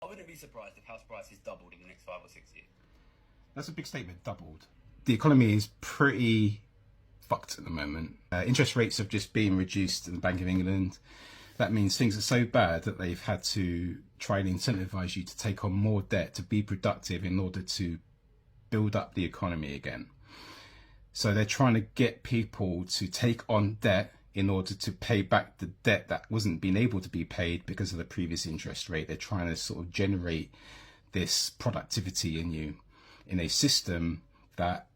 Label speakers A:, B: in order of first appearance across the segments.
A: I wouldn't be surprised if house prices doubled in the next 5 or 6 years.
B: That's a big statement, doubled. The economy is pretty fucked at the moment. Interest rates have just been reduced in the Bank of England. That means things are so bad that they've had to try and incentivize you to take on more debt to be productive in order to build up the economy again. So they're trying to get people to take on debt in order to pay back the debt that wasn't being able to be paid because of the previous interest rate. They're trying to sort of generate this productivity in you in a system that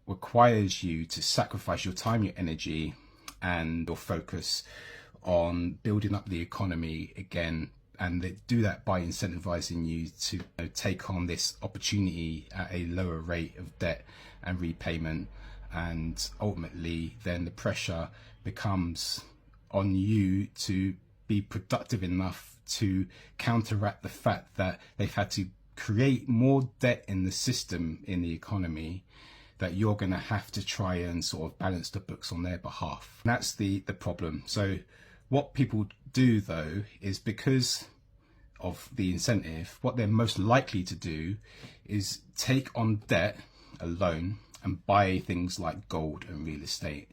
B: requires you to sacrifice your time, your energy, and your focus on building up the economy again. And they do that by incentivizing you to take on this opportunity at a lower rate of debt and repayment. And ultimately, then the pressure becomes on you to be productive enough to counteract the fact that they've had to create more debt in the system, in the economy, that you're going to have to try and sort of balance the books on their behalf. And that's the problem. So what people do, though, is because of the incentive, what they're most likely to do is take on debt, a loan, and buy things like gold and real estate.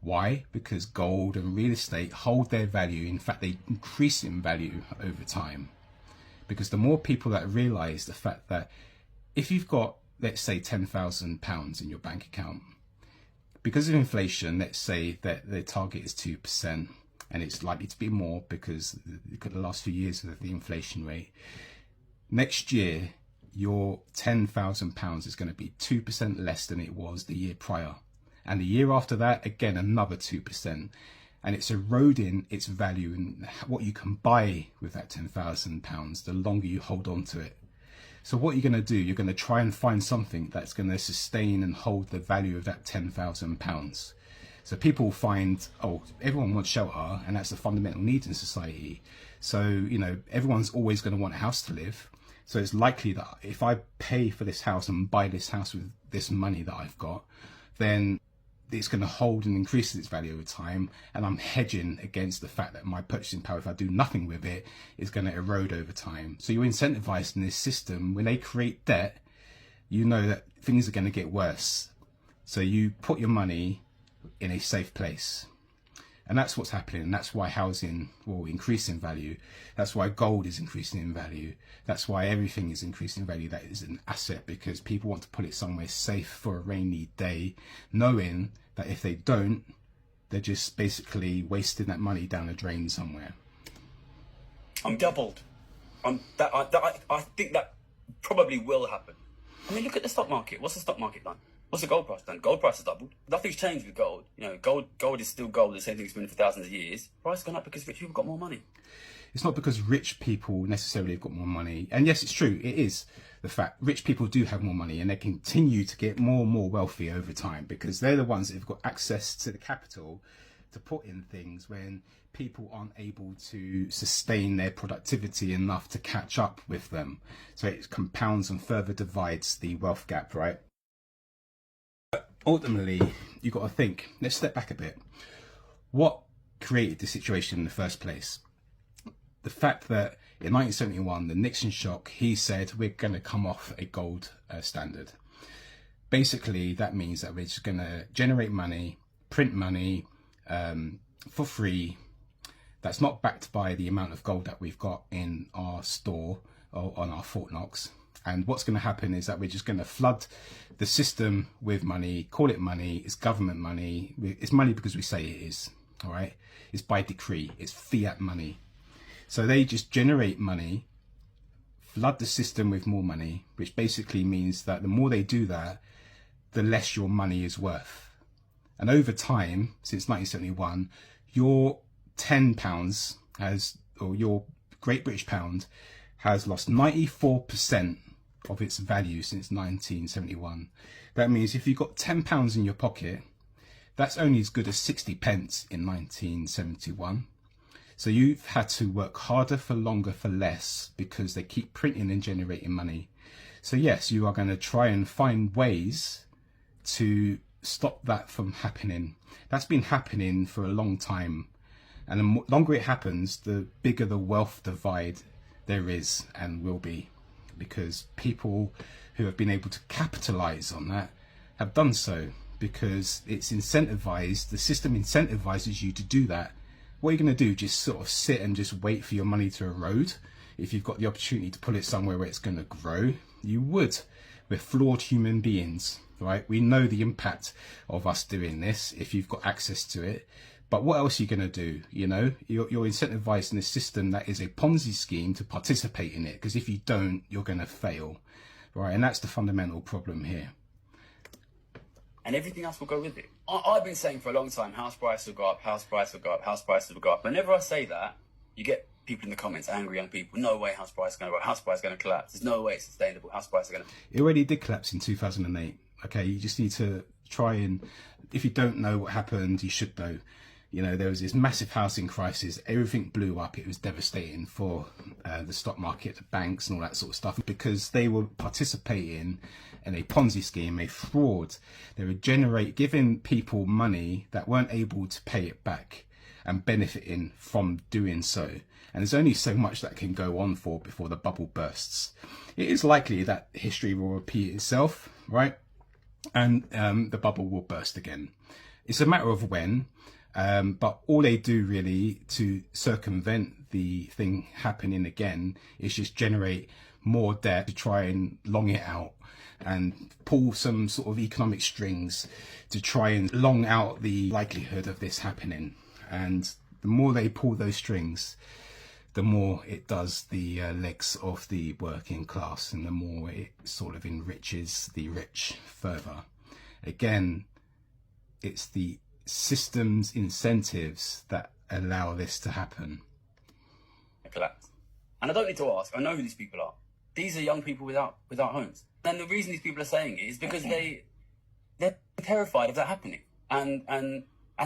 B: Why? Because gold and real estate hold their value. In fact, they increase in value over time. Because the more people that realize the fact that if you've got, let's say, £10,000 in your bank account, because of inflation, let's say that the target is 2%, and it's likely to be more because the last few years of the inflation rate. Next year, your £10,000 is going to be 2% less than it was the year prior. And the year after that, again, another 2%. And it's eroding its value and what you can buy with that £10,000 the longer you hold on to it. So what you're going to do, you're going to try and find something that's going to sustain and hold the value of that £10,000. So people find, oh, everyone wants shelter, and that's a fundamental need in society. So, everyone's always going to want a house to live. So it's likely that if I pay for this house and buy this house with this money that I've got, then it's going to hold and increase its value over time. And I'm hedging against the fact that my purchasing power, if I do nothing with it, is going to erode over time. So you're incentivized in this system. When they create debt, you know that things are going to get worse. So you put your money in a safe place. And that's what's happening. And that's why housing will increase in value. That's why gold is increasing in value. That's why everything is increasing in value. That is an asset, because people want to put it somewhere safe for a rainy day, knowing that if they don't, they're just basically wasting that money down a drain somewhere.
A: I'm doubled. I think that probably will happen. I mean, look at the stock market. What's the stock market done? What's the gold price done? Gold price has doubled. Nothing's changed with gold. Gold is still gold. The same thing it's been for thousands of years. Price has gone up because rich people got more money.
B: It's not because rich people necessarily have got more money. And yes, it's true. It is the fact rich people do have more money, and they continue to get more and more wealthy over time because they're the ones that have got access to the capital to put in things when people aren't able to sustain their productivity enough to catch up with them. So it compounds and further divides the wealth gap, right? Ultimately, you've got to think, let's step back a bit. What created the situation in the first place? The fact that in 1971, the Nixon shock, he said, we're going to come off a gold standard. Basically, that means that we're just going to generate money, print money for free. That's not backed by the amount of gold that we've got in our store or on our Fort Knox. And what's going to happen is that we're just going to flood the system with money, call it money, it's government money. It's money because we say it is, all right? It's by decree, it's fiat money. So they just generate money, flood the system with more money, which basically means that the more they do that, the less your money is worth. And over time, since 1971, your £10 or your Great British pound has lost 94% of its value since 1971. That means if you've got £10 in your pocket, that's only as good as 60 pence in 1971. So you've had to work harder for longer for less because they keep printing and generating money. So yes, you are going to try and find ways to stop that from happening. That's been happening for a long time. And the longer it happens, the bigger the wealth divide There is and will be, because people who have been able to capitalize on that have done so, because it's incentivized, the system incentivizes you to do that. What are you going to do? Just sort of sit and just wait for your money to erode? If you've got the opportunity to put it somewhere where it's going to grow, you would. We're flawed human beings, right? We know the impact of us doing this if you've got access to it. But what else are you going to do? You know, you're incentivized in a system that is a Ponzi scheme to participate in it, because if you don't, you're going to fail, right? And that's the fundamental problem here.
A: And everything else will go with it. I've been saying for a long time, house prices will go up, house prices will go up, house prices will go up. Whenever I say that, you get people in the comments, angry young people, no way house price is going to go up, house price is going to collapse. There's no way it's sustainable, house price is going to...
B: It already did collapse in 2008. Okay, you just need to try and, if you don't know what happened, you should know. You know, there was this massive housing crisis, everything blew up, it was devastating for the stock market, the banks and all that sort of stuff, because they were participating in a Ponzi scheme, a fraud. They were giving people money that weren't able to pay it back and benefiting from doing so. And there's only so much that can go on for before the bubble bursts. It is likely that history will repeat itself, right? And the bubble will burst again. It's a matter of when. But all they do really to circumvent the thing happening again is just generate more debt to try and long it out and pull some sort of economic strings to try and long out the likelihood of this happening. And the more they pull those strings, the more it does the legs of the working class, and the more it sort of enriches the rich further. Again, it's the systems incentives that allow this to happen.
A: Collapse. And I don't need to ask, I know who these people are. These are young people without homes. And the reason these people are saying it is because they're terrified of that happening. And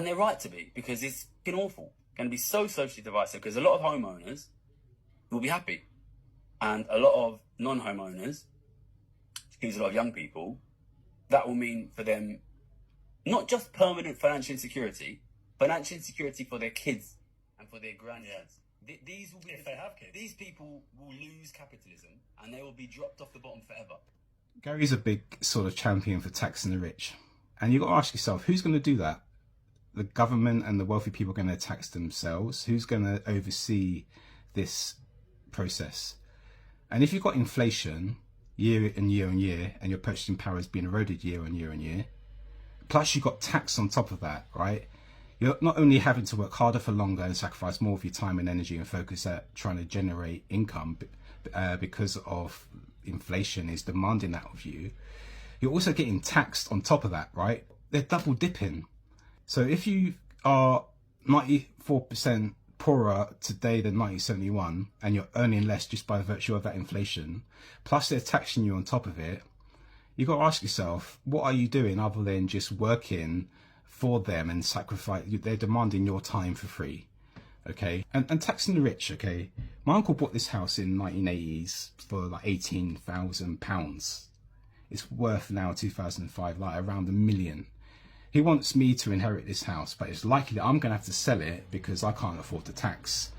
A: they're right to be, because it's been awful. It's going to be so socially divisive, because a lot of homeowners will be happy. And a lot of non-homeowners, excuse a lot of young people, that will mean for them not just permanent financial insecurity for their kids and for their grandsons. These will be, if they have kids, these people will lose capitalism and they will be dropped off the bottom forever.
B: Gary's a big sort of champion for taxing the rich. And you've got to ask yourself, who's going to do that? The government and the wealthy people are going to tax themselves. Who's going to oversee this process? And if you've got inflation year on year on year, and your purchasing power is being eroded year on year on year, plus you've got tax on top of that, right? You're not only having to work harder for longer and sacrifice more of your time and energy and focus at trying to generate income because of inflation is demanding that of you. You're also getting taxed on top of that, right? They're double dipping. So if you are 94% poorer today than 1971 and you're earning less just by virtue of that inflation, plus they're taxing you on top of it, you've got to ask yourself, what are you doing other than just working for them and sacrifice? They're demanding your time for free, okay? And taxing the rich, okay? My uncle bought this house in 1980s for like £18,000. It's worth now 2005 like around £1 million. He wants me to inherit this house, but it's likely that I'm going to have to sell it because I can't afford the tax.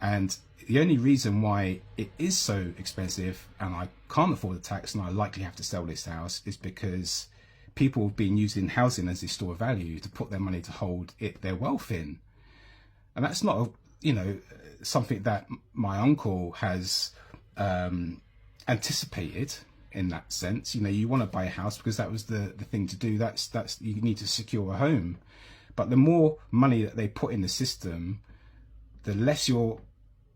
B: And the only reason why it is so expensive and I can't afford the tax and I likely have to sell this house is because people have been using housing as a store of value to put their money to hold their wealth in. And that's not, something that my uncle has anticipated in that sense. You want to buy a house because that was the thing to do. That's you need to secure a home. But the more money that they put in the system, the less your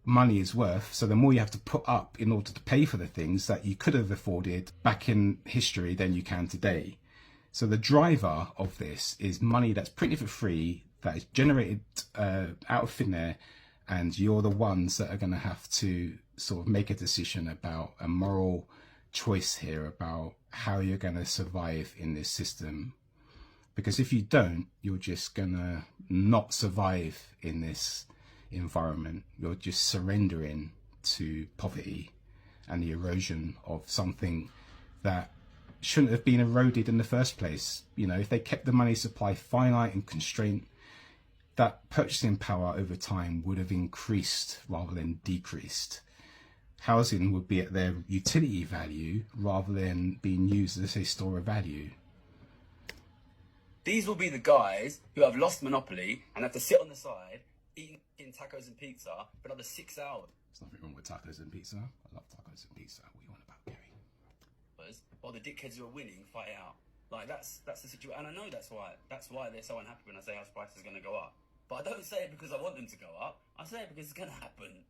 B: money is worth, so the more you have to put up in order to pay for the things that you could have afforded back in history than you can today. So the driver of this is money that's printed for free, that is generated out of thin air, and you're the ones that are going to have to sort of make a decision about a moral choice here about how you're going to survive in this system. Because if you don't, you're just going to not survive in this environment. You're just surrendering to poverty and the erosion of something that shouldn't have been eroded in the first place. If they kept the money supply finite and constrained, that purchasing power over time would have increased rather than decreased. housing would be at their utility value rather than being used as a store of value.
A: These will be the guys who have lost monopoly and have to sit on the side eating tacos and pizza for another 6 hours.
B: There's nothing wrong with tacos and pizza. I love tacos and pizza. What are you on about, Gary?
A: While the dickheads who are winning fight it out. Like that's the situation, and I know that's why they're so unhappy when I say house prices are going to go up. But I don't say it because I want them to go up. I say it because it's going to happen.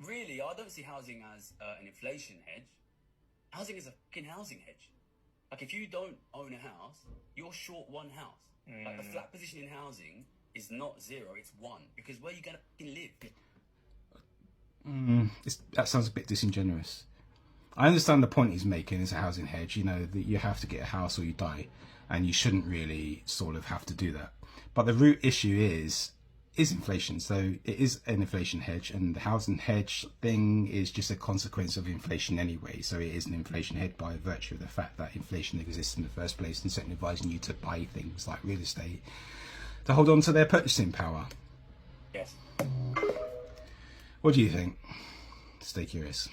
A: Really, I don't see housing as an inflation hedge. Housing is a fucking housing hedge. Like if you don't own a house, you're short one house. Like the flat position in housing is not 0, it's 1. Because where are you going to fucking live?
B: That sounds a bit disingenuous. I understand the point he's making is a housing hedge, you know, that you have to get a house or you die, and you shouldn't really sort of have to do that. But the root issue is inflation. So it is an inflation hedge, and the housing hedge thing is just a consequence of inflation anyway. So it is an inflation hedge by virtue of the fact that inflation exists in the first place, incentivizing you to buy things like real estate to hold on to their purchasing power.
A: Yes.
B: What do you think? Stay curious.